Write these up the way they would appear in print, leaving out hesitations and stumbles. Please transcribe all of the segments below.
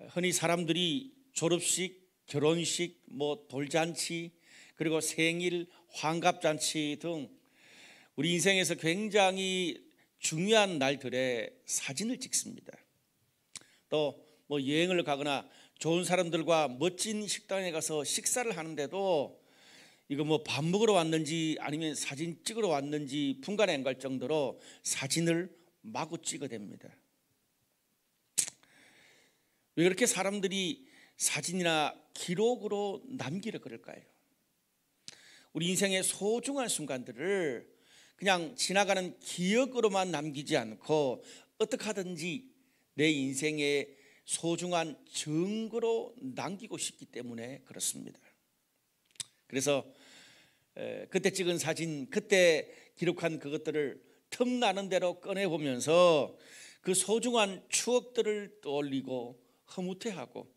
흔히 사람들이 졸업식, 결혼식, 돌잔치, 그리고 생일, 환갑잔치 등 우리 인생에서 굉장히 중요한 날들에 사진을 찍습니다. 또 여행을 가거나 좋은 사람들과 멋진 식당에 가서 식사를 하는데도 이거 밥 먹으러 왔는지 아니면 사진 찍으러 왔는지 분간이 안 갈 정도로 사진을 마구 찍어댑니다. 왜 그렇게 사람들이 사진이나 기록으로 남기려 그럴까요? 우리 인생의 소중한 순간들을 그냥 지나가는 기억으로만 남기지 않고 어떻게 하든지 내 인생의 소중한 증거로 남기고 싶기 때문에 그렇습니다. 그래서 그때 찍은 사진, 그때 기록한 그것들을 틈나는 대로 꺼내보면서 그 소중한 추억들을 떠올리고 흐뭇해하고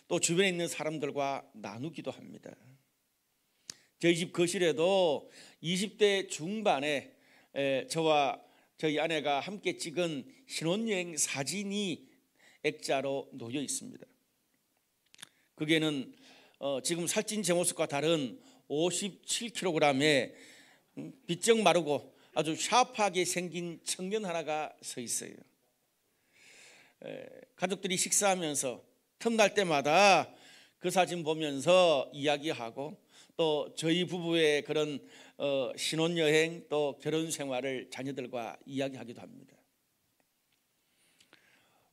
또 주변에 있는 사람들과 나누기도 합니다. 저희 집 거실에도 20대 중반에 저와 저희 아내가 함께 찍은 신혼여행 사진이 액자로 놓여 있습니다. 거기에는 지금 살찐 제 모습과 다른 57kg의 비쩍 마르고 아주 샤프하게 생긴 청년 하나가 서 있어요. 가족들이 식사하면서 틈날 때마다 그 사진 보면서 이야기하고 또 저희 부부의 그런 신혼여행 또 결혼 생활을 자녀들과 이야기하기도 합니다.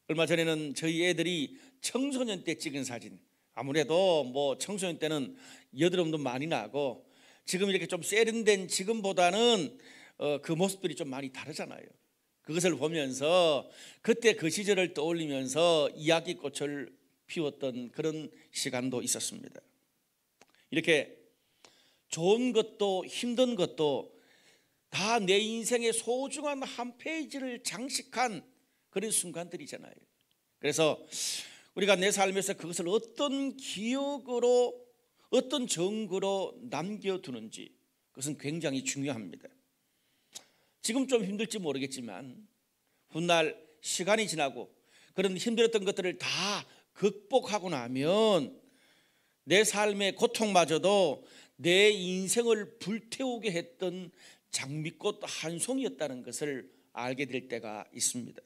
얼마 전에는 저희 애들이 청소년 때 찍은 사진, 아무래도 청소년 때는 여드름도 많이 나고 지금 이렇게 좀 세련된 지금보다는 그 모습들이 좀 많이 다르잖아요. 그것을 보면서 그때 그 시절을 떠올리면서 이야기꽃을 피웠던 그런 시간도 있었습니다. 이렇게 좋은 것도 힘든 것도 다 내 인생의 소중한 한 페이지를 장식한 그런 순간들이잖아요. 그래서 우리가 내 삶에서 그것을 어떤 기억으로 어떤 증거로 남겨두는지 그것은 굉장히 중요합니다. 지금 좀 힘들지 모르겠지만 훗날 시간이 지나고 그런 힘들었던 것들을 다 극복하고 나면 내 삶의 고통마저도 내 인생을 불태우게 했던 장미꽃 한 송이였다는 것을 알게 될 때가 있습니다.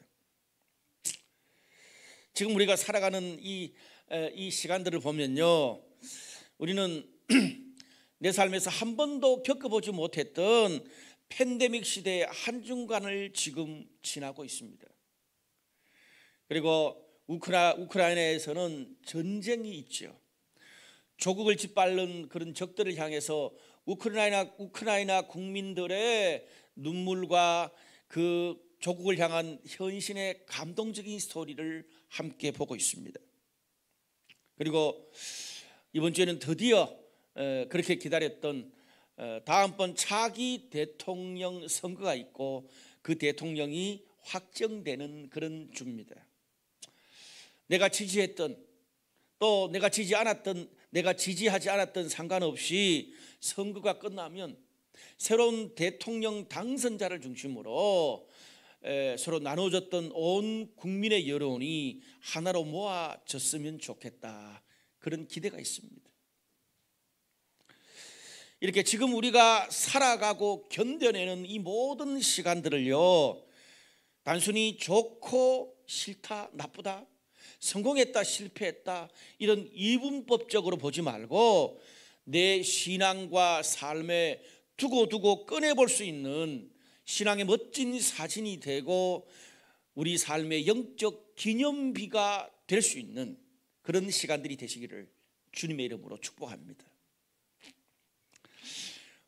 지금 우리가 살아가는 이 시간들을 보면요, 우리는 내 삶에서 한 번도 겪어보지 못했던 팬데믹 시대의 한중간을 지금 지나고 있습니다. 그리고 우크라이나에서는 전쟁이 있죠. 조국을 짓밟는 그런 적들을 향해서 우크라이나 국민들의 눈물과 그 조국을 향한 현신의 감동적인 스토리를 함께 보고 있습니다. 그리고 이번 주에는 드디어 그렇게 기다렸던 다음번 차기 대통령 선거가 있고 그 대통령이 확정되는 그런 주입니다. 내가 지지했던 또 내가 지지하지 않았던 상관없이 선거가 끝나면 새로운 대통령 당선자를 중심으로 서로 나눠졌던 온 국민의 여론이 하나로 모아졌으면 좋겠다, 그런 기대가 있습니다. 이렇게 지금 우리가 살아가고 견뎌내는 이 모든 시간들을요, 단순히 좋고 싫다, 나쁘다, 성공했다, 실패했다, 이런 이분법적으로 보지 말고 내 신앙과 삶에 두고두고 꺼내볼 수 있는 신앙의 멋진 사진이 되고 우리 삶의 영적 기념비가 될 수 있는 그런 시간들이 되시기를 주님의 이름으로 축복합니다.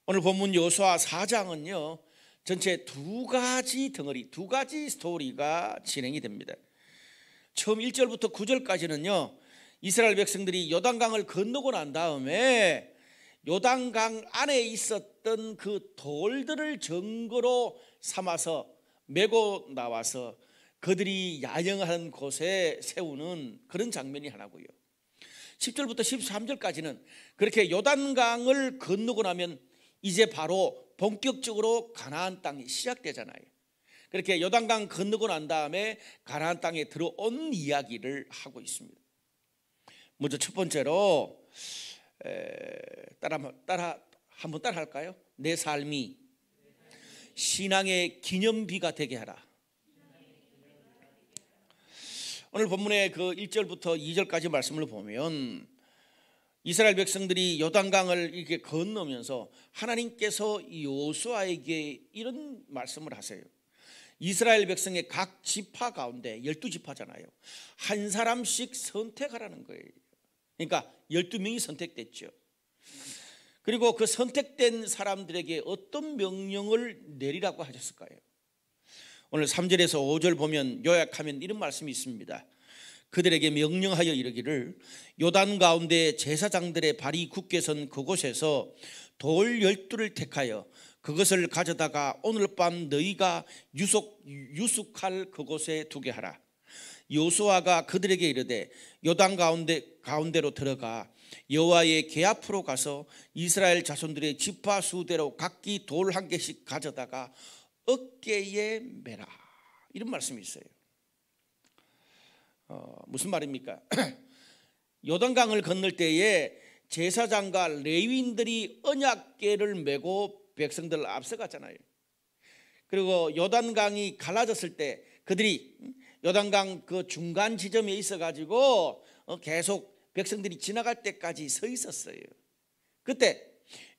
오늘 본문 여호수아 4장은요 전체 두 가지 덩어리, 두 가지 스토리가 진행이 됩니다. 처음 1절부터 9절까지는요 이스라엘 백성들이 요단강을 건너고 난 다음에 요단강 안에 있었던 그 돌들을 증거로 삼아서 메고 나와서 그들이 야영하는 곳에 세우는 그런 장면이 하나고요. 10절부터 13절까지는 그렇게 요단강을 건너고 나면 이제 바로 본격적으로 가나안 땅이 시작되잖아요. 그렇게 요단강 건너고 난 다음에 가나안 땅에 들어온 이야기를 하고 있습니다. 먼저 첫 번째로 한번 따라 할까요? 내 삶이 신앙의 기념비가 되게 하라. 오늘 본문의 그 1절부터 2절까지 말씀을 보면 이스라엘 백성들이 요단강을 이렇게 건너면서 하나님께서 여호수아에게 이런 말씀을 하세요. 이스라엘 백성의 각 지파 가운데 12지파잖아요. 한 사람씩 선택하라는 거예요. 그러니까 12명이 선택됐죠. 그리고 그 선택된 사람들에게 어떤 명령을 내리라고 하셨을까요? 오늘 3절에서 5절 보면 요약하면 이런 말씀이 있습니다. 그들에게 명령하여 이르기를 요단 가운데 제사장들의 발이 굳게 선 그곳에서 돌 12를 택하여 그것을 가져다가 오늘 밤 너희가 유숙할 그곳에 두게 하라. 여호수아가 그들에게 이르되 요단 가운데로 들어가 여호와의 궤 앞으로 가서 이스라엘 자손들의 지파 수대로 각기 돌 한 개씩 가져다가 어깨에 매라. 이런 말씀이 있어요. 무슨 말입니까? 요단강을 건널 때에 제사장과 레위인들이 언약궤를 메고 백성들을 앞서갔잖아요. 그리고 요단강이 갈라졌을 때 그들이 요단강 그 중간 지점에 있어가지고 계속 백성들이 지나갈 때까지 서 있었어요. 그때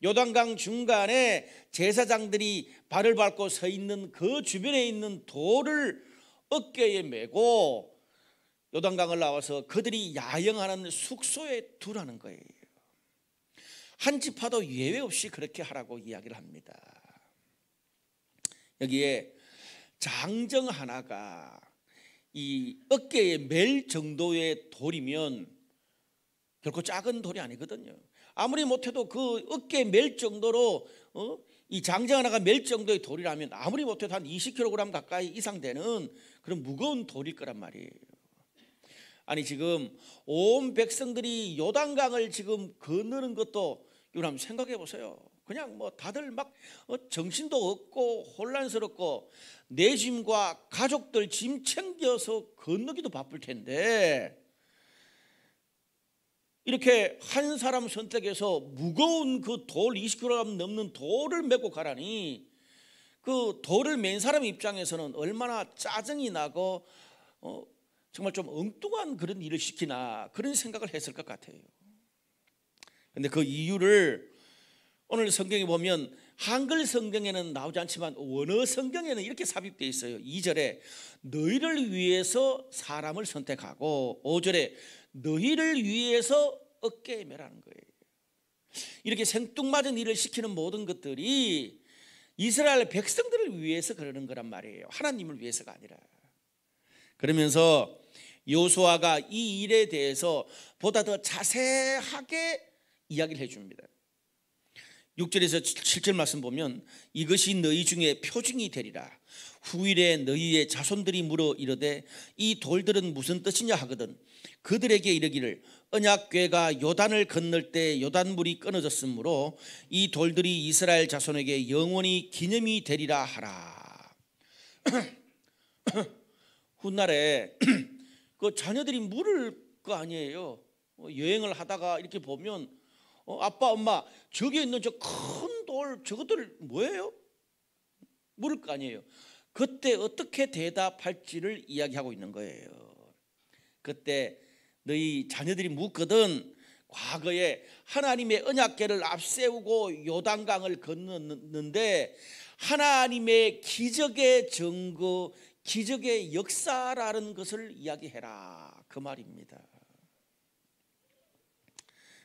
요단강 중간에 제사장들이 발을 밟고 서 있는 그 주변에 있는 돌을 어깨에 메고 요단강을 나와서 그들이 야영하는 숙소에 두라는 거예요. 한 지파도 예외 없이 그렇게 하라고 이야기를 합니다. 여기에 장정 하나가 이 어깨에 멜 정도의 돌이면 결코 작은 돌이 아니거든요. 아무리 못해도 그 어깨에 멜 정도로 이 장정 하나가 멜 정도의 돌이라면 아무리 못해도 한 20kg 가까이 이상 되는 그런 무거운 돌일 거란 말이에요. 아니 지금 온 백성들이 요단강을 지금 건너는 것도 이걸 한번 생각해 보세요. 그냥 뭐 다들 막 정신도 없고 혼란스럽고 내 짐과 가족들 짐 챙겨서 건너기도 바쁠 텐데 이렇게 한 사람 선택해서 무거운 그 돌 20kg 넘는 돌을 메고 가라니 그 돌을 맨 사람 입장에서는 얼마나 짜증이 나고 정말 좀 엉뚱한 그런 일을 시키나 그런 생각을 했을 것 같아요. 그런데 그 이유를 오늘 성경에 보면 한글 성경에는 나오지 않지만 원어 성경에는 이렇게 삽입되어 있어요. 2절에 너희를 위해서 사람을 선택하고 5절에 너희를 위해서 어깨에 매라는 거예요. 이렇게 생뚱맞은 일을 시키는 모든 것들이 이스라엘 백성들을 위해서 그러는 거란 말이에요. 하나님을 위해서가 아니라. 그러면서 여호수아가 이 일에 대해서 보다 더 자세하게 이야기를 해줍니다. 6절에서 7절 말씀 보면 이것이 너희 중에 표징이 되리라. 후일에 너희의 자손들이 물어 이르되 이 돌들은 무슨 뜻이냐 하거든 그들에게 이르기를 언약궤가 요단을 건널 때 요단물이 끊어졌으므로 이 돌들이 이스라엘 자손에게 영원히 기념이 되리라 하라. 훗날에 그 자녀들이 물을 거 아니에요. 여행을 하다가 이렇게 보면 아빠 엄마 저기 있는 저 큰 돌 저것들 뭐예요? 물을 거 아니에요. 그때 어떻게 대답할지를 이야기하고 있는 거예요. 그때 너희 자녀들이 묻거든 과거에 하나님의 언약궤를 앞세우고 요단강을 건넜는데 하나님의 기적의 증거 기적의 역사라는 것을 이야기해라 그 말입니다.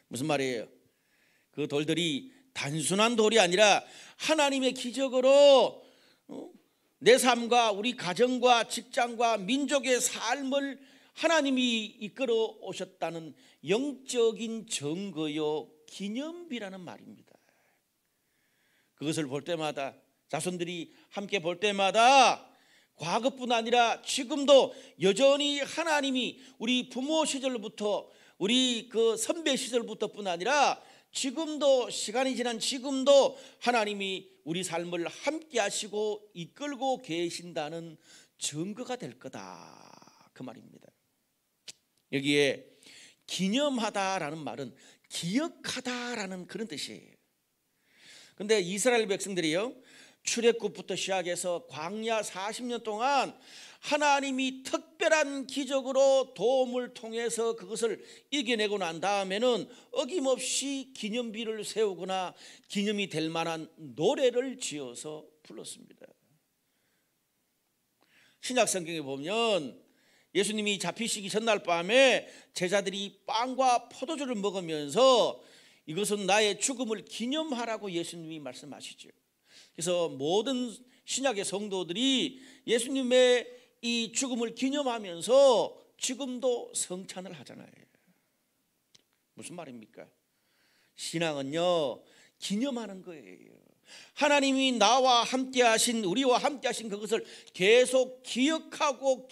무슨 말이에요? 그 돌들이 단순한 돌이 아니라 하나님의 기적으로 내 삶과 우리 가정과 직장과 민족의 삶을 하나님이 이끌어 오셨다는 영적인 증거요 기념비라는 말입니다. 그것을 볼 때마다 자손들이 함께 볼 때마다 과거뿐 아니라 지금도 여전히 하나님이 우리 부모 시절부터 우리 그 선배 시절부터뿐 아니라 지금도 시간이 지난 지금도 하나님이 우리 삶을 함께 하시고 이끌고 계신다는 증거가 될 거다 그 말입니다. 여기에 기념하다라는 말은 기억하다라는 그런 뜻이에요. 근데 이스라엘 백성들이요, 출애굽부터 시작해서 광야 40년 동안 하나님이 특별한 기적으로 도움을 통해서 그것을 이겨내고 난 다음에는 어김없이 기념비를 세우거나 기념이 될 만한 노래를 지어서 불렀습니다. 신약 성경에 보면 예수님이 잡히시기 전날 밤에 제자들이 빵과 포도주를 먹으면서 이것은 나의 죽음을 기념하라고 예수님이 말씀하시죠. 그래서 모든 신약의 성도들이 예수님의 이 죽음을 기념하면서 지금도 성찬을 하잖아요. 무슨 말입니까? 신앙은요, 기념하는 거예요. 하나님이 나와 함께 하신, 우리와 함께 하신 그것을 계속 기억하고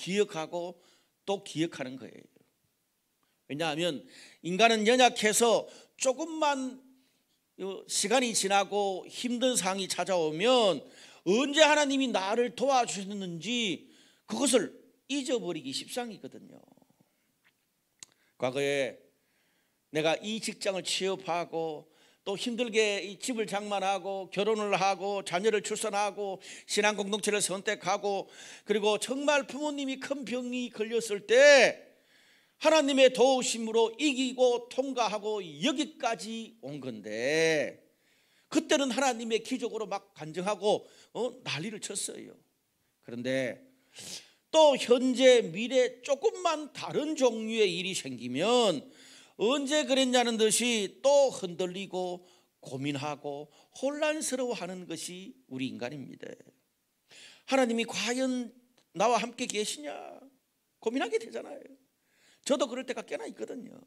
또 기억하는 거예요. 왜냐하면 인간은 연약해서 조금만 시간이 지나고 힘든 상황이 찾아오면 언제 하나님이 나를 도와주셨는지 그것을 잊어버리기 십상이거든요. 과거에 내가 이 직장을 취업하고 또 힘들게 이 집을 장만하고 결혼을 하고 자녀를 출산하고 신앙 공동체를 선택하고 그리고 정말 부모님이 큰 병이 걸렸을 때 하나님의 도우심으로 이기고 통과하고 여기까지 온 건데 그때는 하나님의 기적으로 막 간증하고 난리를 쳤어요. 그런데 또 현재 미래 조금만 다른 종류의 일이 생기면 언제 그랬냐는 듯이 또 흔들리고 고민하고 혼란스러워하는 것이 우리 인간입니다. 하나님이 과연 나와 함께 계시냐 고민하게 되잖아요. 저도 그럴 때가 꽤나 있거든요.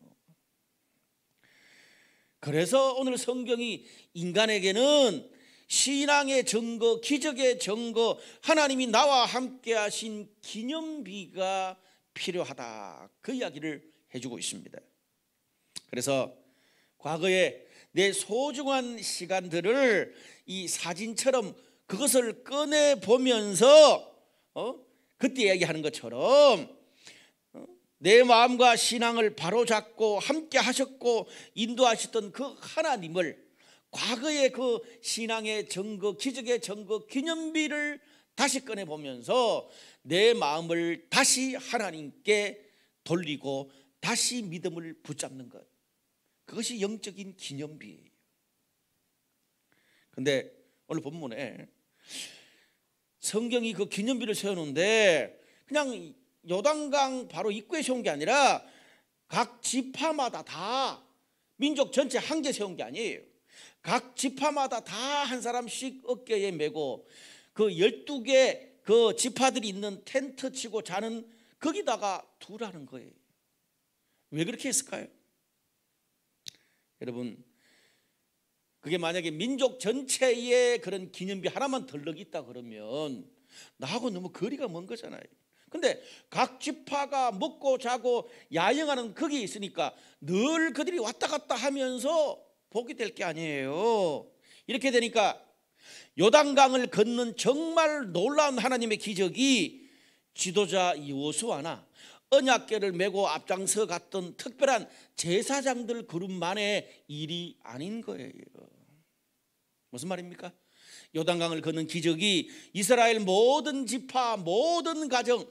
그래서 오늘 성경이 인간에게는 신앙의 증거, 기적의 증거, 하나님이 나와 함께 하신 기념비가 필요하다, 그 이야기를 해주고 있습니다. 그래서 과거에 내 소중한 시간들을 이 사진처럼 그것을 꺼내보면서 그때 이야기하는 것처럼 내 마음과 신앙을 바로잡고 함께 하셨고 인도하셨던 그 하나님을, 과거의 그 신앙의 증거, 기적의 증거, 기념비를 다시 꺼내보면서 내 마음을 다시 하나님께 돌리고 다시 믿음을 붙잡는 것, 그것이 영적인 기념비예요. 그런데 오늘 본문에 성경이 그 기념비를 세우는데 그냥 요단강 바로 입구에 세운 게 아니라 각 지파마다 다, 민족 전체 한 개 세운 게 아니에요. 각 지파마다 다 한 사람씩 어깨에 메고 그 12개 그 지파들이 있는 텐트 치고 자는 거기다가 두라는 거예요. 왜 그렇게 했을까요? 여러분, 그게 만약에 민족 전체에 그런 기념비 하나만 덜렁 있다 그러면 나하고 너무 거리가 먼 거잖아요. 근데 각 지파가 먹고 자고 야영하는 거기에 있으니까 늘 그들이 왔다 갔다 하면서 보게 될 게 아니에요. 이렇게 되니까 요단강을 건넌 정말 놀라운 하나님의 기적이 지도자 여호수아나 언약궤를 메고 앞장서 갔던 특별한 제사장들 그룹만의 일이 아닌 거예요. 무슨 말입니까? 요단강을 건넌 기적이 이스라엘 모든 지파, 모든 가정,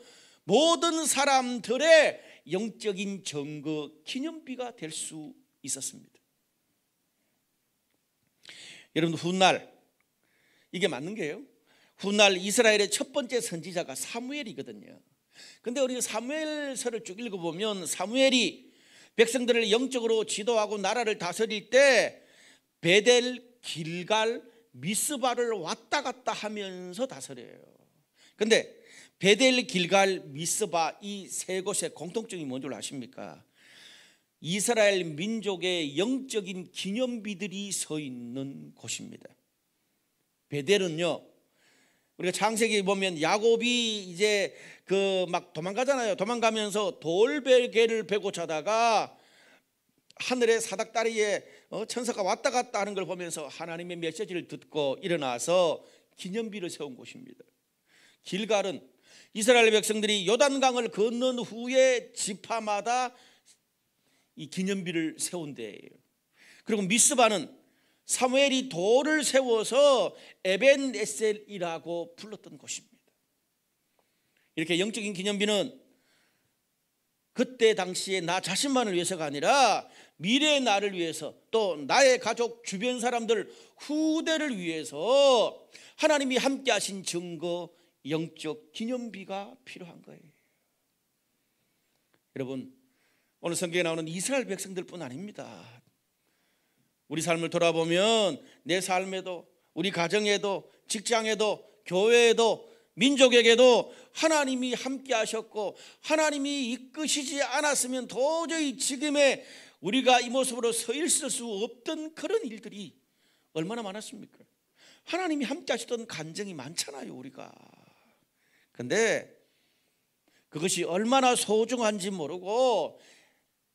모든 사람들의 영적인 증거, 기념비가 될 수 있었습니다. 여러분, 훗날 이게 맞는 게요, 훗날 이스라엘의 첫 번째 선지자가 사무엘이거든요. 근데 우리 사무엘서를 쭉 읽어보면 사무엘이 백성들을 영적으로 지도하고 나라를 다스릴 때 베델, 길갈, 미스바를 왔다 갔다 하면서 다스려요. 근데 베델, 길갈, 미스바 이 세 곳의 공통점이 뭔 줄 아십니까? 이스라엘 민족의 영적인 기념비들이 서 있는 곳입니다. 베델은요, 우리가 창세기 보면 야곱이 이제 그 막 도망가잖아요. 도망가면서 돌베개를 베고 자다가 하늘의 사닥다리에 천사가 왔다 갔다 하는 걸 보면서 하나님의 메시지를 듣고 일어나서 기념비를 세운 곳입니다. 길갈은 이스라엘 백성들이 요단강을 건넌 후에 지파마다 이 기념비를 세운 데예요. 그리고 미스바는 사무엘이 돌을 세워서 에벤에셀이라고 불렀던 곳입니다. 이렇게 영적인 기념비는 그때 당시에 나 자신만을 위해서가 아니라 미래의 나를 위해서, 또 나의 가족, 주변 사람들, 후대를 위해서 하나님이 함께 하신 증거, 영적 기념비가 필요한 거예요. 여러분, 오늘 성경에 나오는 이스라엘 백성들뿐 아닙니다. 우리 삶을 돌아보면 내 삶에도, 우리 가정에도, 직장에도, 교회에도, 민족에게도 하나님이 함께 하셨고, 하나님이 이끄시지 않았으면 도저히 지금의 우리가 이 모습으로 서 있을 수 없던 그런 일들이 얼마나 많았습니까? 하나님이 함께 하셨던 간증이 많잖아요, 우리가. 근데 그것이 얼마나 소중한지 모르고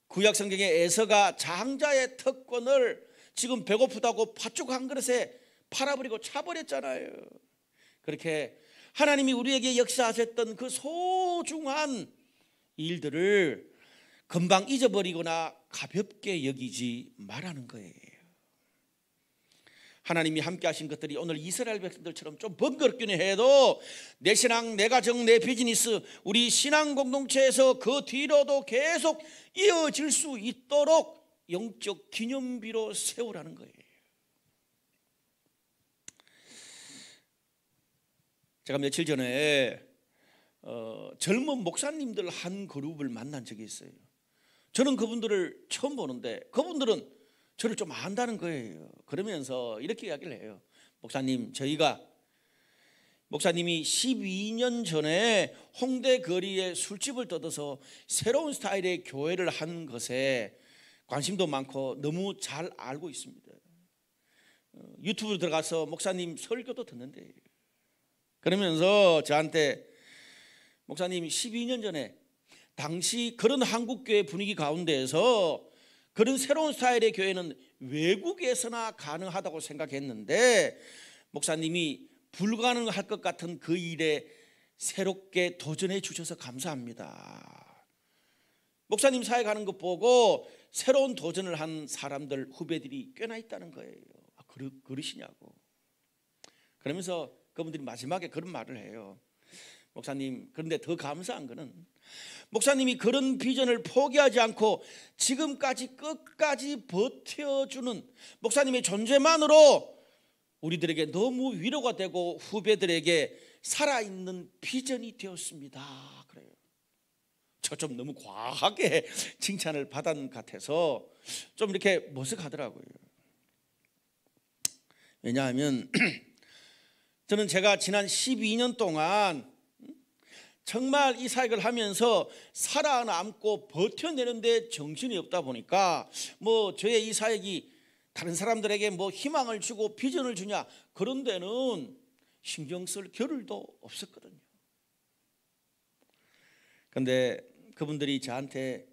구약 성경에 에서가 장자의 특권을 지금 배고프다고 팥죽 한 그릇에 팔아버리고 차버렸잖아요. 그렇게 하나님이 우리에게 역사하셨던 그 소중한 일들을 금방 잊어버리거나 가볍게 여기지 말라는 거예요. 하나님이 함께 하신 것들이 오늘 이스라엘 백성들처럼 좀 번거롭기는 해도 내 신앙, 내 가정, 내 비즈니스, 우리 신앙 공동체에서 그 뒤로도 계속 이어질 수 있도록 영적 기념비로 세우라는 거예요. 제가 며칠 전에 젊은 목사님들 한 그룹을 만난 적이 있어요. 저는 그분들을 처음 보는데 그분들은 저를 좀 안다는 거예요. 그러면서 이렇게 이야기를 해요. 목사님, 목사님이 12년 전에 홍대 거리에 술집을 뜯어서 새로운 스타일의 교회를 한 것에 관심도 많고 너무 잘 알고 있습니다. 유튜브 들어가서 목사님 설교도 듣는데, 그러면서 저한테 목사님 12년 전에 당시 그런 한국교회 분위기 가운데에서 그런 새로운 스타일의 교회는 외국에서나 가능하다고 생각했는데 목사님이 불가능할 것 같은 그 일에 새롭게 도전해 주셔서 감사합니다. 목사님 사회 가는 것 보고 새로운 도전을 한 사람들, 후배들이 꽤나 있다는 거예요. 그러시냐고. 그러면서 그분들이 마지막에 그런 말을 해요. 목사님, 그런데 더 감사한 거는 목사님이 그런 비전을 포기하지 않고 지금까지 끝까지 버텨주는 목사님의 존재만으로 우리들에게 너무 위로가 되고 후배들에게 살아있는 비전이 되었습니다. 그래요. 저 좀 너무 과하게 칭찬을 받은 것 같아서 좀 이렇게 머쓱하더라고요. 왜냐하면 저는 제가 지난 12년 동안 정말 이 사역을 하면서 살아남고 버텨내는데 정신이 없다 보니까 저의 이 사역이 다른 사람들에게 희망을 주고 비전을 주냐, 그런 데는 신경 쓸 겨를도 없었거든요. 그런데 그분들이 저한테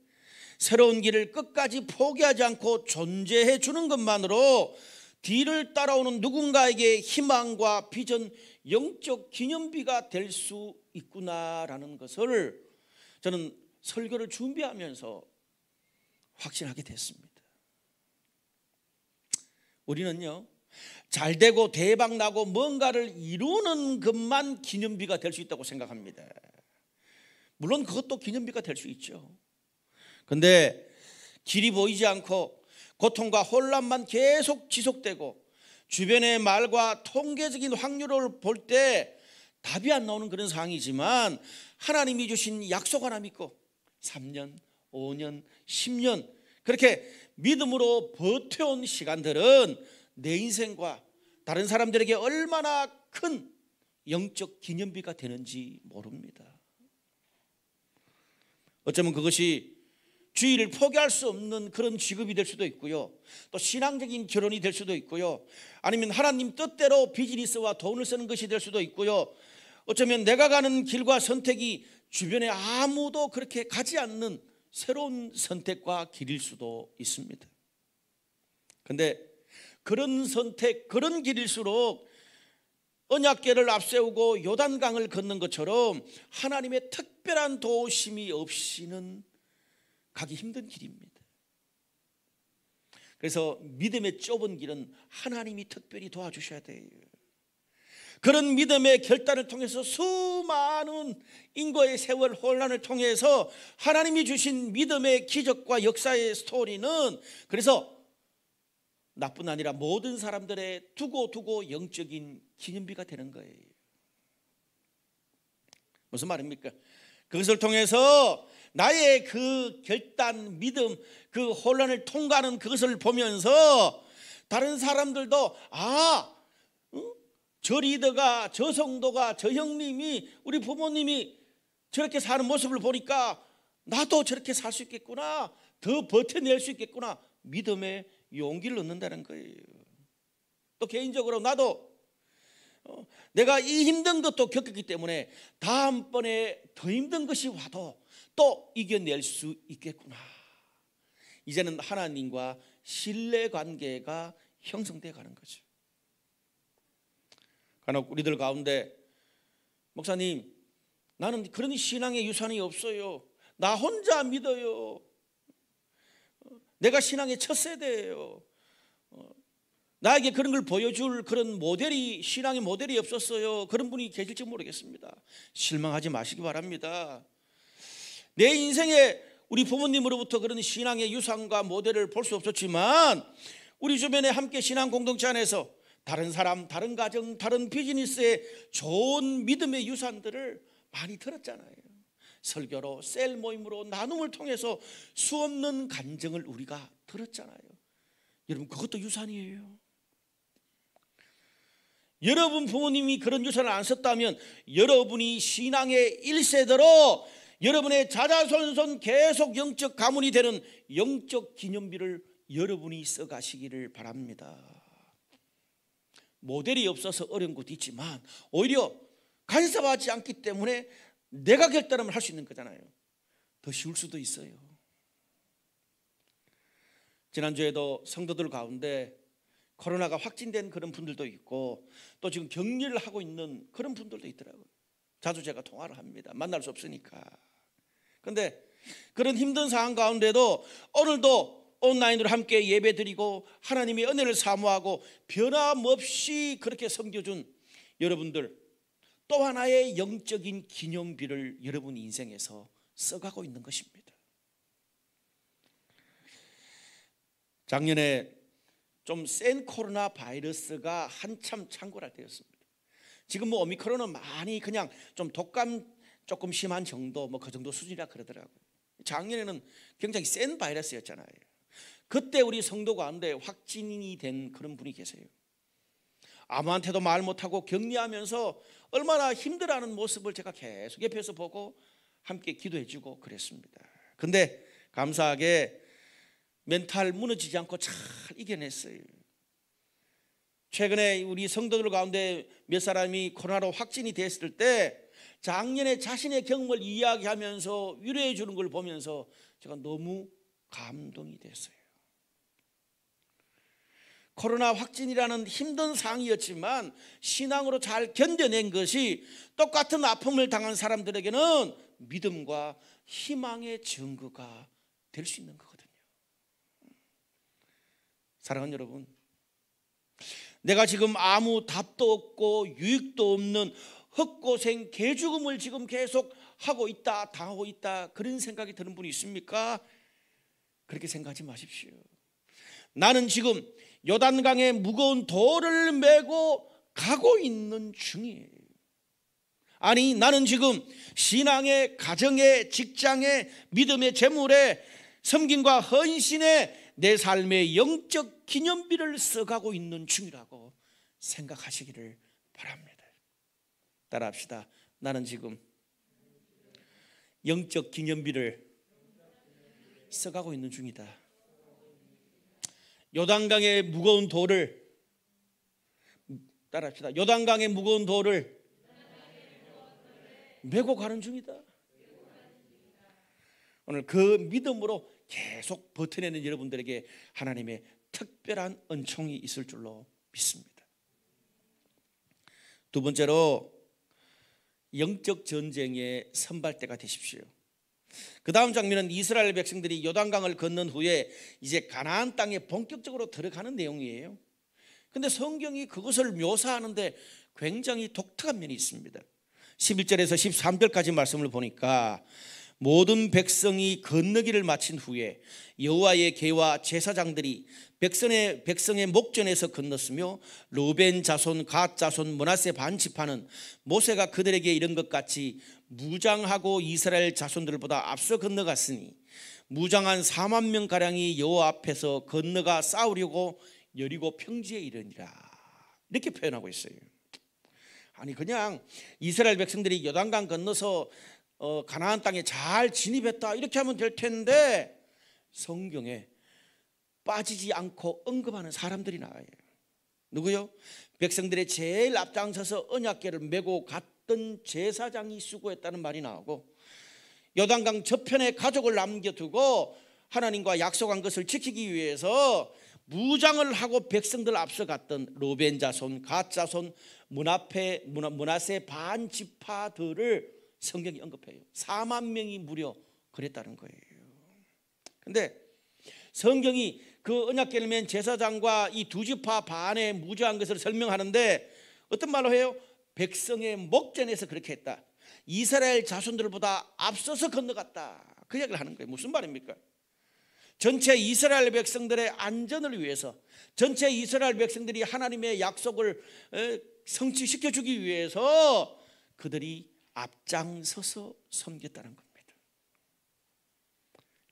새로운 길을 끝까지 포기하지 않고 존재해 주는 것만으로 뒤를 따라오는 누군가에게 희망과 비전, 영적 기념비가 될 수 있구나라는 것을 저는 설교를 준비하면서 확신하게 됐습니다. 우리는요, 잘되고 대박나고 뭔가를 이루는 것만 기념비가 될 수 있다고 생각합니다. 물론 그것도 기념비가 될 수 있죠. 그런데 길이 보이지 않고 고통과 혼란만 계속 지속되고 주변의 말과 통계적인 확률을 볼 때 답이 안 나오는 그런 상황이지만 하나님이 주신 약속 하나 믿고 3년, 5년, 10년 그렇게 믿음으로 버텨온 시간들은 내 인생과 다른 사람들에게 얼마나 큰 영적 기념비가 되는지 모릅니다. 어쩌면 그것이 주의를 포기할 수 없는 그런 직업이 될 수도 있고요, 또 신앙적인 결혼이 될 수도 있고요, 아니면 하나님 뜻대로 비즈니스와 돈을 쓰는 것이 될 수도 있고요, 어쩌면 내가 가는 길과 선택이 주변에 아무도 그렇게 가지 않는 새로운 선택과 길일 수도 있습니다. 그런데 그런 선택, 그런 길일수록 언약궤를 앞세우고 요단강을 걷는 것처럼 하나님의 특별한 도우심이 없이는 가기 힘든 길입니다. 그래서 믿음의 좁은 길은 하나님이 특별히 도와주셔야 돼요. 그런 믿음의 결단을 통해서 수많은 인고의 세월 혼란을 통해서 하나님이 주신 믿음의 기적과 역사의 스토리는 그래서 나뿐 아니라 모든 사람들의 두고 영적인 기념비가 되는 거예요. 무슨 말입니까? 그것을 통해서 나의 그 결단, 믿음, 그 혼란을 통과하는 그것을 보면서 다른 사람들도 저 리더가, 저 성도가, 저 형님이, 우리 부모님이 저렇게 사는 모습을 보니까 나도 저렇게 살 수 있겠구나, 더 버텨낼 수 있겠구나, 믿음의 용기를 얻는다는 거예요. 또 개인적으로 나도 내가 이 힘든 것도 겪었기 때문에 다음번에 더 힘든 것이 와도 또 이겨낼 수 있겠구나. 이제는 하나님과 신뢰관계가 형성되어 가는 거죠. 간혹 우리들 가운데 목사님, 나는 그런 신앙의 유산이 없어요. 나 혼자 믿어요. 내가 신앙의 첫 세대예요. 나에게 그런 걸 보여줄 그런 모델이, 신앙의 모델이 없었어요. 그런 분이 계실지 모르겠습니다. 실망하지 마시기 바랍니다. 내 인생에 우리 부모님으로부터 그런 신앙의 유산과 모델을 볼 수 없었지만 우리 주변에 함께 신앙 공동체 안에서 다른 사람, 다른 가정, 다른 비즈니스의 좋은 믿음의 유산들을 많이 들었잖아요. 설교로, 셀 모임으로, 나눔을 통해서 수없는 간증을 우리가 들었잖아요. 여러분, 그것도 유산이에요. 여러분 부모님이 그런 유산을 안 썼다면 여러분이 신앙의 1세대로 여러분의 자자손손 계속 영적 가문이 되는 영적 기념비를 여러분이 써가시기를 바랍니다. 모델이 없어서 어려운 것도 있지만 오히려 간섭하지 않기 때문에 내가 결단하면 할 수 있는 거잖아요. 더 쉬울 수도 있어요. 지난주에도 성도들 가운데 코로나가 확진된 그런 분들도 있고 또 지금 격리를 하고 있는 그런 분들도 있더라고요. 자주 제가 통화를 합니다. 만날 수 없으니까. 그런데 그런 힘든 상황 가운데도 오늘도 온라인으로 함께 예배드리고 하나님의 은혜를 사모하고 변함없이 그렇게 섬겨준 여러분들, 또 하나의 영적인 기념비를 여러분 인생에서 써가고 있는 것입니다. 작년에 좀 센 코로나 바이러스가 한참 창궐할 때였습니다. 지금 뭐 오미크론은 많이 그냥 좀 독감 조금 심한 정도, 뭐 그 정도 수준이라 그러더라고요. 작년에는 굉장히 센 바이러스였잖아요. 그때 우리 성도 가운데 확진이 된 그런 분이 계세요. 아무한테도 말 못하고 격리하면서 얼마나 힘들어하는 모습을 제가 계속 옆에서 보고 함께 기도해주고 그랬습니다. 근데 감사하게 멘탈 무너지지 않고 잘 이겨냈어요. 최근에 우리 성도들 가운데 몇 사람이 코로나로 확진이 됐을 때 작년에 자신의 경험을 이야기하면서 위로해 주는 걸 보면서 제가 너무 감동이 됐어요. 코로나 확진이라는 힘든 상황이었지만 신앙으로 잘 견뎌낸 것이 똑같은 아픔을 당한 사람들에게는 믿음과 희망의 증거가 될 수 있는 거거든요. 사랑하는 여러분, 내가 지금 아무 답도 없고 유익도 없는 헛고생 개죽음을 지금 계속 하고 있다, 당하고 있다, 그런 생각이 드는 분이 있습니까? 그렇게 생각하지 마십시오. 나는 지금 요단강에 무거운 돌을 메고 가고 있는 중이에요. 아니, 나는 지금 신앙의, 가정의, 직장의, 믿음의 재물에, 섬김과 헌신에 내 삶의 영적 기념비를 써가고 있는 중이라고 생각하시기를 바랍니다. 따라합시다. 나는 지금 영적 기념비를 써가고 있는 중이다. 요단강의 무거운 돌을, 따라합시다. 요단강의 무거운 돌을 메고 가는 중이다. 오늘 그 믿음으로 계속 버텨내는 여러분들에게 하나님의 특별한 은총이 있을 줄로 믿습니다. 두 번째로 영적 전쟁의 선발대가 되십시오. 그 다음 장면은 이스라엘 백성들이 요단강을 건넌 후에 이제 가나안 땅에 본격적으로 들어가는 내용이에요. 근데 성경이 그것을 묘사하는데 굉장히 독특한 면이 있습니다. 11절에서 13절까지 말씀을 보니까 모든 백성이 건너기를 마친 후에 여호와의 계와 제사장들이 백성의 목전에서 건넜으며 루벤 자손, 갓 자손, 므낫세 반 지파는 모세가 그들에게 이른 것 같이 무장하고 이스라엘 자손들보다 앞서 건너갔으니 무장한 4만 명 가량이 여호와 앞에서 건너가 싸우려고 여리고 평지에 이르니라. 이렇게 표현하고 있어요. 아니 그냥 이스라엘 백성들이 요단강 건너서 가나안 땅에 잘 진입했다 이렇게 하면 될 텐데 성경에 빠지지 않고 언급하는 사람들이 나와요. 누구요? 백성들의 제일 앞장서서 언약궤를 메고 갔던 제사장이 수고했다는 말이 나오고 요단강 저편에 가족을 남겨두고 하나님과 약속한 것을 지키기 위해서 무장을 하고 백성들 앞서 갔던 루벤 자손, 갓 자손, 므낫세 반 지파들을 성경이 언급해요. 4만 명이 무려 그랬다는 거예요. 근데 성경이 그 언약궤를 맨 제사장과 이 두 지파 반에 무장한 것을 설명하는데 어떤 말로 해요? 백성의 목전에서 그렇게 했다. 이스라엘 자손들보다 앞서서 건너갔다. 그 이야기를 하는 거예요. 무슨 말입니까? 전체 이스라엘 백성들의 안전을 위해서, 전체 이스라엘 백성들이 하나님의 약속을 성취시켜 주기 위해서 그들이 앞장서서 섬겼다는 겁니다.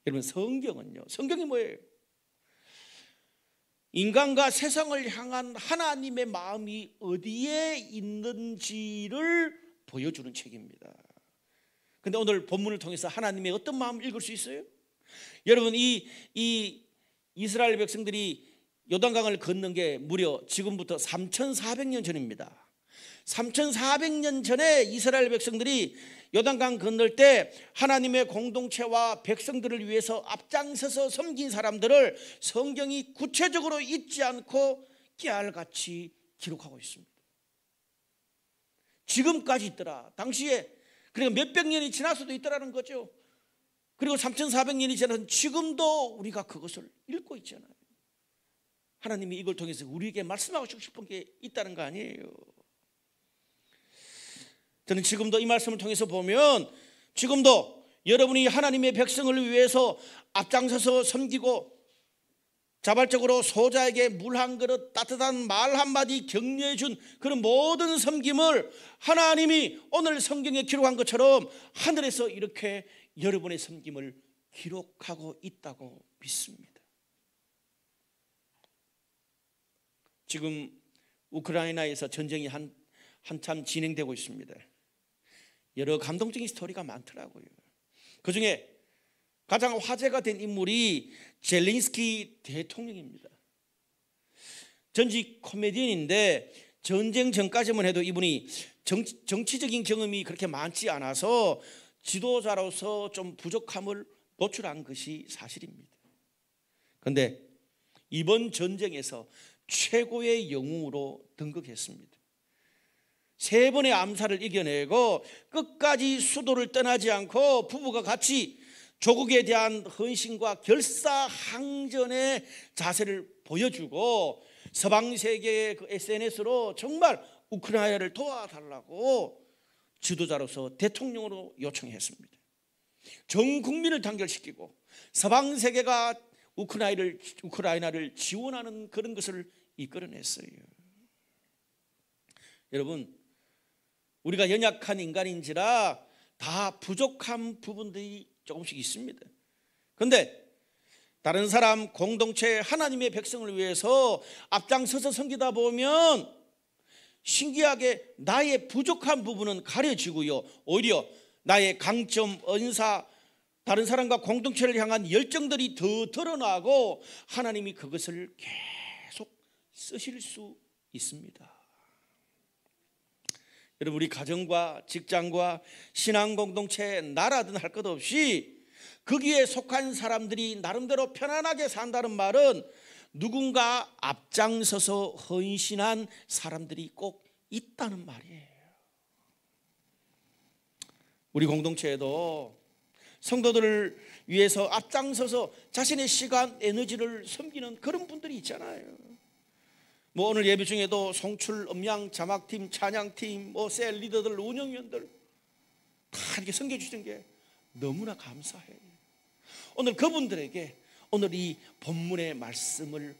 여러분 성경은요, 성경이 뭐예요? 인간과 세상을 향한 하나님의 마음이 어디에 있는지를 보여주는 책입니다. 그런데 오늘 본문을 통해서 하나님의 어떤 마음을 읽을 수 있어요? 여러분 이 이스라엘 백성들이 요단강을 건넌 게 무려 지금부터 3,400년 전입니다. 3,400년 전에 이스라엘 백성들이 요단강 건널 때 하나님의 공동체와 백성들을 위해서 앞장서서 섬긴 사람들을 성경이 구체적으로 잊지 않고 깨알같이 기록하고 있습니다. 지금까지 있더라. 당시에 그러니까 몇백 년이 지날 수도 있더라는 거죠. 그리고 3,400년이 지나서 지금도 우리가 그것을 읽고 있잖아요. 하나님이 이걸 통해서 우리에게 말씀하고 싶은 게 있다는 거 아니에요. 저는 지금도 이 말씀을 통해서 보면 지금도 여러분이 하나님의 백성을 위해서 앞장서서 섬기고 자발적으로 소자에게 물 한 그릇, 따뜻한 말 한마디 격려해 준 그런 모든 섬김을 하나님이 오늘 성경에 기록한 것처럼 하늘에서 이렇게 여러분의 섬김을 기록하고 있다고 믿습니다. 지금 우크라이나에서 전쟁이 한참 진행되고 있습니다. 여러 감동적인 스토리가 많더라고요. 그중에 가장 화제가 된 인물이 젤렌스키 대통령입니다. 전직 코미디언인데 전쟁 전까지만 해도 이분이 정치적인 경험이 그렇게 많지 않아서 지도자로서 좀 부족함을 노출한 것이 사실입니다. 그런데 이번 전쟁에서 최고의 영웅으로 등극했습니다. 3번의 암살을 이겨내고 끝까지 수도를 떠나지 않고 부부가 같이 조국에 대한 헌신과 결사항전의 자세를 보여주고 서방 세계의 그 SNS로 정말 우크라이나를 도와달라고 지도자로서 대통령으로 요청했습니다. 전 국민을 단결시키고 서방 세계가 우크라이나를 지원하는 그런 것을 이끌어냈어요. 여러분, 우리가 연약한 인간인지라 다 부족한 부분들이 조금씩 있습니다. 그런데 다른 사람, 공동체, 하나님의 백성을 위해서 앞장서서 섬기다 보면 신기하게 나의 부족한 부분은 가려지고요, 오히려 나의 강점, 은사, 다른 사람과 공동체를 향한 열정들이 더 드러나고 하나님이 그것을 계속 쓰실 수 있습니다. 여러분, 우리 가정과 직장과 신앙 공동체, 나라든 할 것 없이 거기에 속한 사람들이 나름대로 편안하게 산다는 말은 누군가 앞장서서 헌신한 사람들이 꼭 있다는 말이에요. 우리 공동체에도 성도들을 위해서 앞장서서 자신의 시간, 에너지를 섬기는 그런 분들이 있잖아요. 뭐 오늘 예배 중에도 송출, 음량, 자막팀, 찬양팀, 뭐 셀 리더들, 운영위원들 다 이렇게 섬겨주시는 게 너무나 감사해요. 오늘 그분들에게 오늘 이 본문의 말씀을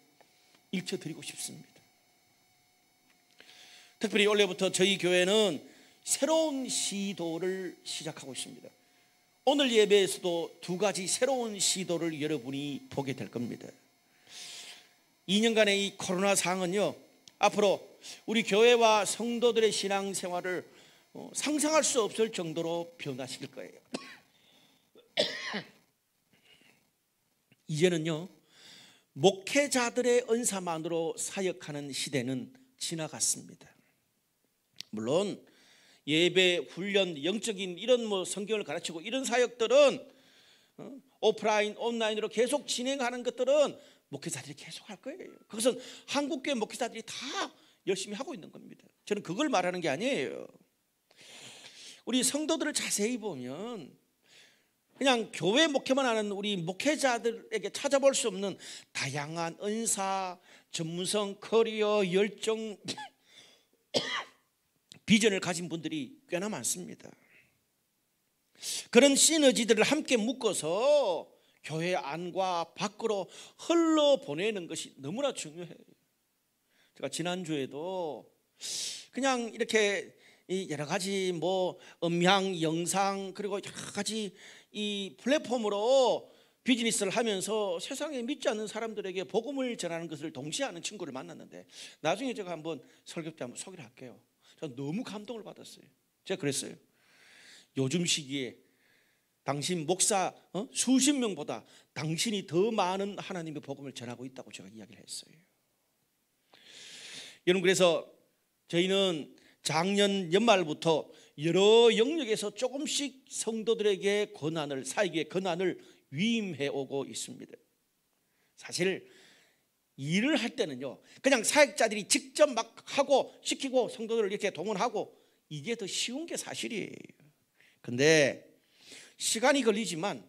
읽혀드리고 싶습니다. 특별히 올해부터 저희 교회는 새로운 시도를 시작하고 있습니다. 오늘 예배에서도 두 가지 새로운 시도를 여러분이 보게 될 겁니다. 2년간의 이 코로나 상황은요, 앞으로 우리 교회와 성도들의 신앙생활을 상상할 수 없을 정도로 변화시킬 거예요. 이제는요, 목회자들의 은사만으로 사역하는 시대는 지나갔습니다. 물론 예배, 훈련, 영적인 이런 뭐 성경을 가르치고 이런 사역들은 오프라인, 온라인으로 계속 진행하는 것들은 목회자들이 계속 할 거예요. 그것은 한국교회 목회자들이 다 열심히 하고 있는 겁니다. 저는 그걸 말하는 게 아니에요. 우리 성도들을 자세히 보면 그냥 교회 목회만 하는 우리 목회자들에게 찾아볼 수 없는 다양한 은사, 전문성, 커리어, 열정, 비전을 가진 분들이 꽤나 많습니다. 그런 시너지들을 함께 묶어서 교회 안과 밖으로 흘러보내는 것이 너무나 중요해요. 제가 지난주에도 그냥 이렇게 여러 가지 뭐 음향, 영상 그리고 여러 가지 이 플랫폼으로 비즈니스를 하면서 세상에 믿지 않는 사람들에게 복음을 전하는 것을 동시에 하는 친구를 만났는데 나중에 제가 한번 설교 때 한번 소개를 할게요. 저 너무 감동을 받았어요. 제가 그랬어요. 요즘 시기에 당신 목사 수십 명보다 당신이 더 많은 하나님의 복음을 전하고 있다고 제가 이야기를 했어요. 여러분, 그래서 저희는 작년 연말부터 여러 영역에서 조금씩 성도들에게 권한을, 사역의 권한을 위임해 오고 있습니다. 사실 일을 할 때는요, 그냥 사역자들이 직접 막 하고 시키고 성도들을 이렇게 동원하고 이게 더 쉬운 게 사실이에요. 근데 시간이 걸리지만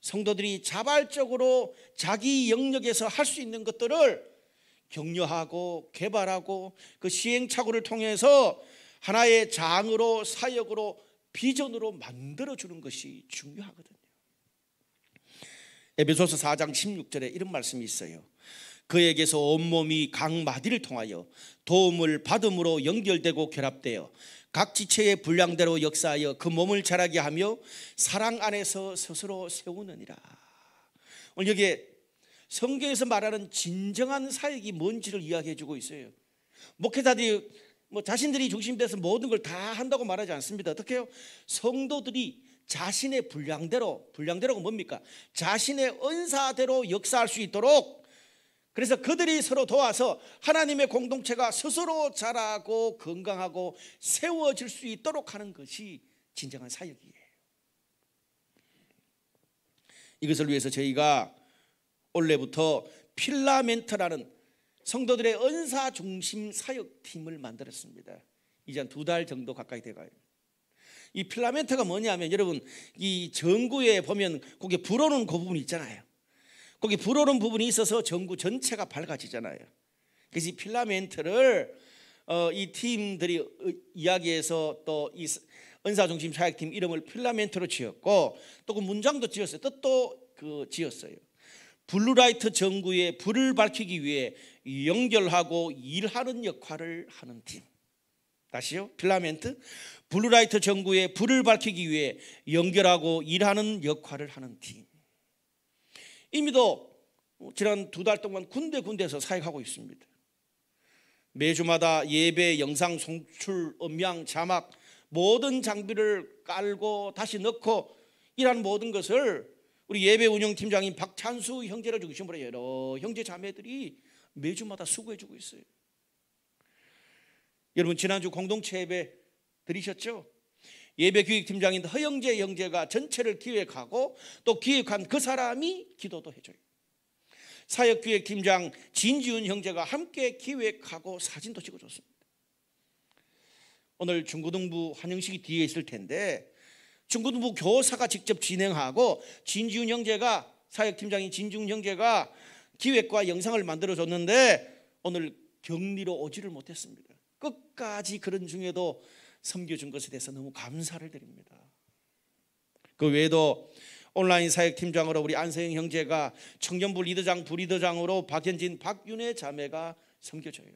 성도들이 자발적으로 자기 영역에서 할 수 있는 것들을 격려하고 개발하고 그 시행착오를 통해서 하나의 장으로, 사역으로, 비전으로 만들어주는 것이 중요하거든요. 에베소서 4장 16절에 이런 말씀이 있어요. 그에게서 온몸이 각 마디를 통하여 도움을 받음으로 연결되고 결합되어 각 지체의 분량대로 역사하여 그 몸을 자라게 하며 사랑 안에서 스스로 세우느니라. 오늘 여기에 성경에서 말하는 진정한 사역이 뭔지를 이야기해 주고 있어요. 목회자들이 뭐 자신들이 중심돼서 모든 걸 다 한다고 말하지 않습니다. 어떻게 해요? 성도들이 자신의 분량대로가 뭡니까? 자신의 은사대로 역사할 수 있도록, 그래서 그들이 서로 도와서 하나님의 공동체가 스스로 자라고 건강하고 세워질 수 있도록 하는 것이 진정한 사역이에요. 이것을 위해서 저희가 올해부터 필라멘트라는 성도들의 은사 중심 사역팀을 만들었습니다. 이제 한 2달 정도 가까이 돼가요. 이 필라멘트가 뭐냐면, 여러분 이 전구에 보면 거기에 불어오는 그 부분이 있잖아요. 거기 불어오는 부분이 있어서 전구 전체가 밝아지잖아요. 그래서 이 필라멘트를 이 팀들이 이야기해서 또 이 은사중심 사역팀 이름을 필라멘트로 지었고, 또 그 문장도 지었어요. 뜻도 지었어요. 블루라이트 전구에 불을 밝히기 위해 연결하고 일하는 역할을 하는 팀. 다시요. 필라멘트, 블루라이트 전구에 불을 밝히기 위해 연결하고 일하는 역할을 하는 팀. 이미도 지난 2달 동안 군데군데에서 사역하고 있습니다. 매주마다 예배, 영상, 송출, 음향, 자막 모든 장비를 깔고 다시 넣고 일하는 모든 것을 우리 예배 운영팀장인 박찬수 형제를 중심으로 여러 형제 자매들이 매주마다 수고해주고 있어요. 여러분 지난주 공동체 예배 들으셨죠? 예배 기획팀장인 허영재 형제가 전체를 기획하고 또 기획한 그 사람이 기도도 해줘요. 사역기획팀장 진지훈 형제가 함께 기획하고 사진도 찍어줬습니다. 오늘 중고등부 환영식이 뒤에 있을 텐데 중고등부 교사가 직접 진행하고 진지훈 형제가, 사역팀장인 진지훈 형제가 기획과 영상을 만들어줬는데 오늘 격리로 오지를 못했습니다. 끝까지 그런 중에도 섬겨준 것에 대해서 너무 감사를 드립니다. 그 외에도 온라인 사역팀장으로 우리 안서영 형제가, 청년부 리더장, 부리더장으로 박현진, 박윤혜 자매가 섬겨줘요.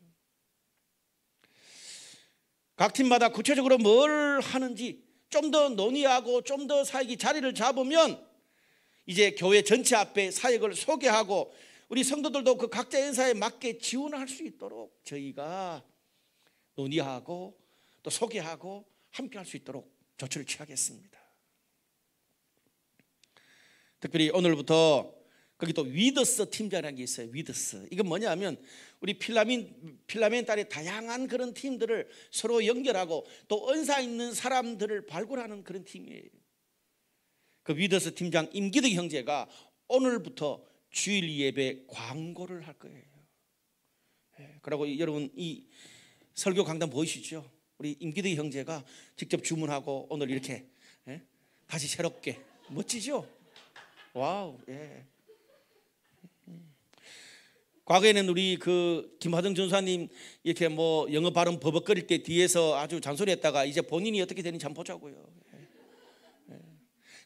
각 팀마다 구체적으로 뭘 하는지 좀 더 논의하고 좀 더 사역이 자리를 잡으면 이제 교회 전체 앞에 사역을 소개하고 우리 성도들도 그 각자 연사에 맞게 지원할 수 있도록 저희가 논의하고 또 소개하고 함께 할 수 있도록 조치를 취하겠습니다. 특별히 오늘부터 거기 또 위더스 팀장이라는 게 있어요. 위더스. 이건 뭐냐면 우리 필라멘탈의 다양한 그런 팀들을 서로 연결하고 또 은사 있는 사람들을 발굴하는 그런 팀이에요. 그 위더스 팀장 임기덕 형제가 오늘부터 주일 예배 광고를 할 거예요. 그리고 여러분 이 설교 강단 보이시죠? 우리 임기덕 형제가 직접 주문하고 오늘 이렇게 다시 새롭게, 멋지죠? 와우. 예. 과거에는 우리 그 김하정 전사님 이렇게 뭐 영어 발음 버벅거릴 때 뒤에서 아주 잔소리했다가 이제 본인이 어떻게 되는지 한번 보자고요.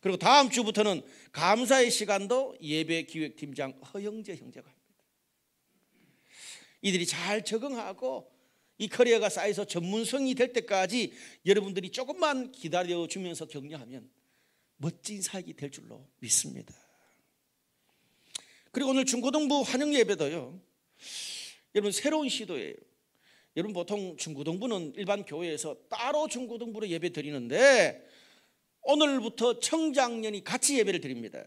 그리고 다음 주부터는 감사의 시간도 예배 기획팀장 허영재 형제가 합니다. 이들이 잘 적응하고 이 커리어가 쌓여서 전문성이 될 때까지 여러분들이 조금만 기다려주면서 격려하면 멋진 사역이 될 줄로 믿습니다. 그리고 오늘 중고등부 환영 예배도요, 여러분 새로운 시도예요. 여러분 보통 중고등부는 일반 교회에서 따로 중고등부로 예배 드리는데 오늘부터 청장년이 같이 예배를 드립니다.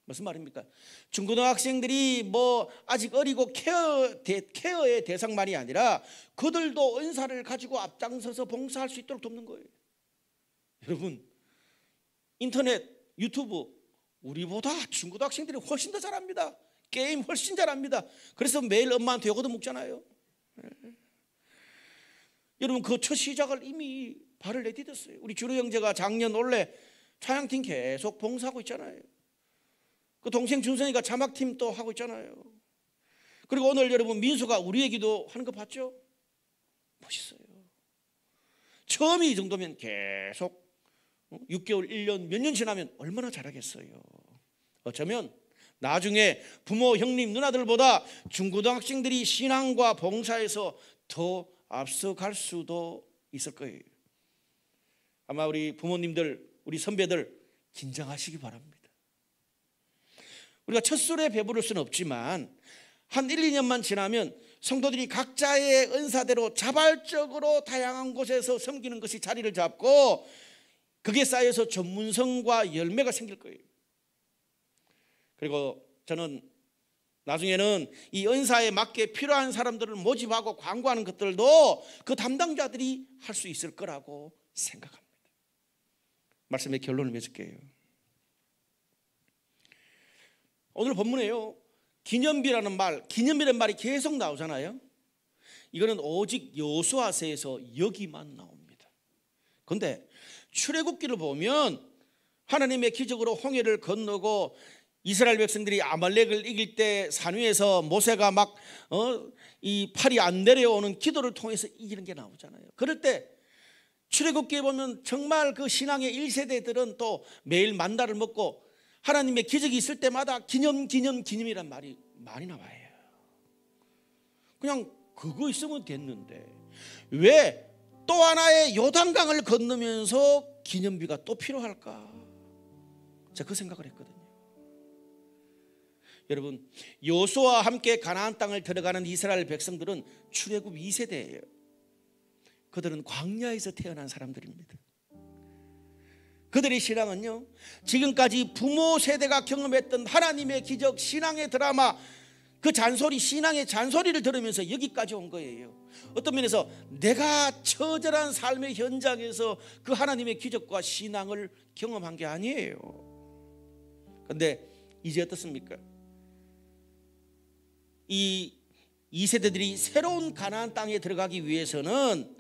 무슨 말입니까? 중고등학생들이 뭐 아직 어리고 케어의 대상만이 아니라 그들도 은사를 가지고 앞장서서 봉사할 수 있도록 돕는 거예요. 여러분 인터넷, 유튜브 우리보다 중고등학생들이 훨씬 더 잘합니다. 게임 훨씬 잘합니다. 그래서 매일 엄마한테 요거도 묵잖아요. 여러분 그 첫 시작을 이미 발을 내디뎠어요. 우리 주로 형제가 작년 올해 찬양팀 계속 봉사하고 있잖아요. 그 동생 준선이가 자막팀 또 하고 있잖아요. 그리고 오늘 여러분 민수가 우리 얘기도 하는 거 봤죠? 멋있어요. 처음이 이 정도면 계속 6개월, 1년, 몇 년 지나면 얼마나 잘하겠어요. 어쩌면 나중에 부모, 형님, 누나들보다 중고등학생들이 신앙과 봉사에서 더 앞서갈 수도 있을 거예요. 아마 우리 부모님들, 우리 선배들 긴장하시기 바랍니다. 우리가 첫술에 배부를 수는 없지만 한 1, 2년만 지나면 성도들이 각자의 은사대로 자발적으로 다양한 곳에서 섬기는 것이 자리를 잡고 그게 쌓여서 전문성과 열매가 생길 거예요. 그리고 저는 나중에는 이 은사에 맞게 필요한 사람들을 모집하고 광고하는 것들도 그 담당자들이 할 수 있을 거라고 생각합니다. 말씀의 결론을 맺을게요. 오늘 본문에요, 기념비라는 말, 기념비라는 말이 계속 나오잖아요. 이거는 오직 여호수아서에서 여기만 나옵니다. 그런데 출애굽기를 보면 하나님의 기적으로 홍해를 건너고 이스라엘 백성들이 아말렉을 이길 때 산 위에서 모세가 막 이 팔이 안 내려오는 기도를 통해서 이기는 게 나오잖아요. 그럴 때 출애굽기에 보면 정말 그 신앙의 1세대들은 또 매일 만나를 먹고 하나님의 기적이 있을 때마다 기념이란 말이 많이 나와요. 그냥 그거 있으면 됐는데 왜 또 하나의 요단강을 건너면서 기념비가 또 필요할까? 제가 그 생각을 했거든요. 여러분 여호수아와 함께 가나안 땅을 들어가는 이스라엘 백성들은 출애굽 2세대예요. 그들은 광야에서 태어난 사람들입니다. 그들의 신앙은요, 지금까지 부모 세대가 경험했던 하나님의 기적, 신앙의 드라마, 그 잔소리, 신앙의 잔소리를 들으면서 여기까지 온 거예요. 어떤 면에서 내가 처절한 삶의 현장에서 그 하나님의 기적과 신앙을 경험한 게 아니에요. 그런데 이제 어떻습니까? 이 세대들이 새로운 가나안 땅에 들어가기 위해서는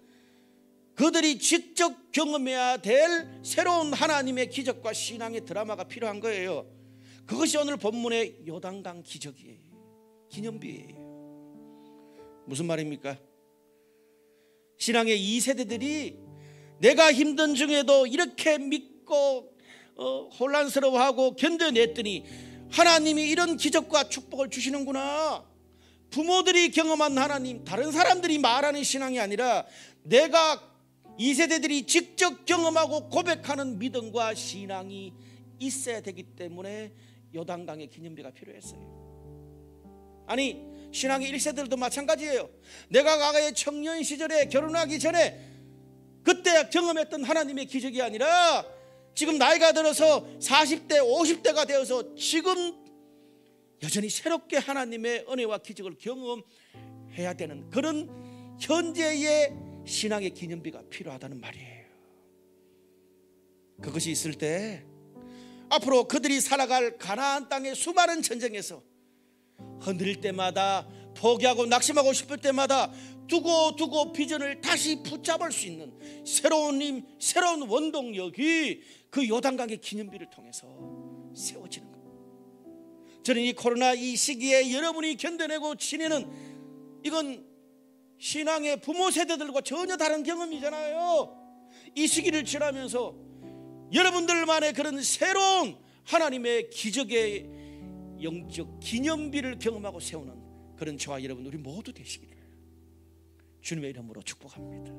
그들이 직접 경험해야 될 새로운 하나님의 기적과 신앙의 드라마가 필요한 거예요. 그것이 오늘 본문의 요단강 기적이에요. 기념비예요. 무슨 말입니까? 신앙의 2세대들이 내가 힘든 중에도 이렇게 믿고 혼란스러워하고 견뎌냈더니 하나님이 이런 기적과 축복을 주시는구나. 부모들이 경험한 하나님, 다른 사람들이 말하는 신앙이 아니라 내가 2세대들이 직접 경험하고 고백하는 믿음과 신앙이 있어야 되기 때문에 요단강의 기념비가 필요했어요. 아니, 신앙의 1세대들도 마찬가지예요. 내가 과거에 청년 시절에 결혼하기 전에 그때 경험했던 하나님의 기적이 아니라 지금 나이가 들어서 40대 50대가 되어서 지금 여전히 새롭게 하나님의 은혜와 기적을 경험해야 되는 그런 현재의 신앙의 기념비가 필요하다는 말이에요. 그것이 있을 때 앞으로 그들이 살아갈 가나안 땅의 수많은 전쟁에서 흔들릴 때마다 포기하고 낙심하고 싶을 때마다 두고 비전을 다시 붙잡을 수 있는 새로운 힘, 새로운 원동력이 그 요단강의 기념비를 통해서 세워지는 겁니다. 저는 이 코로나 이 시기에 여러분이 견뎌내고 지내는 이건 신앙의 부모 세대들과 전혀 다른 경험이잖아요. 이 시기를 지나면서 여러분들만의 그런 새로운 하나님의 기적의 영적 기념비를 경험하고 세우는 그런 저와 여러분 우리 모두 되시기를 주님의 이름으로 축복합니다.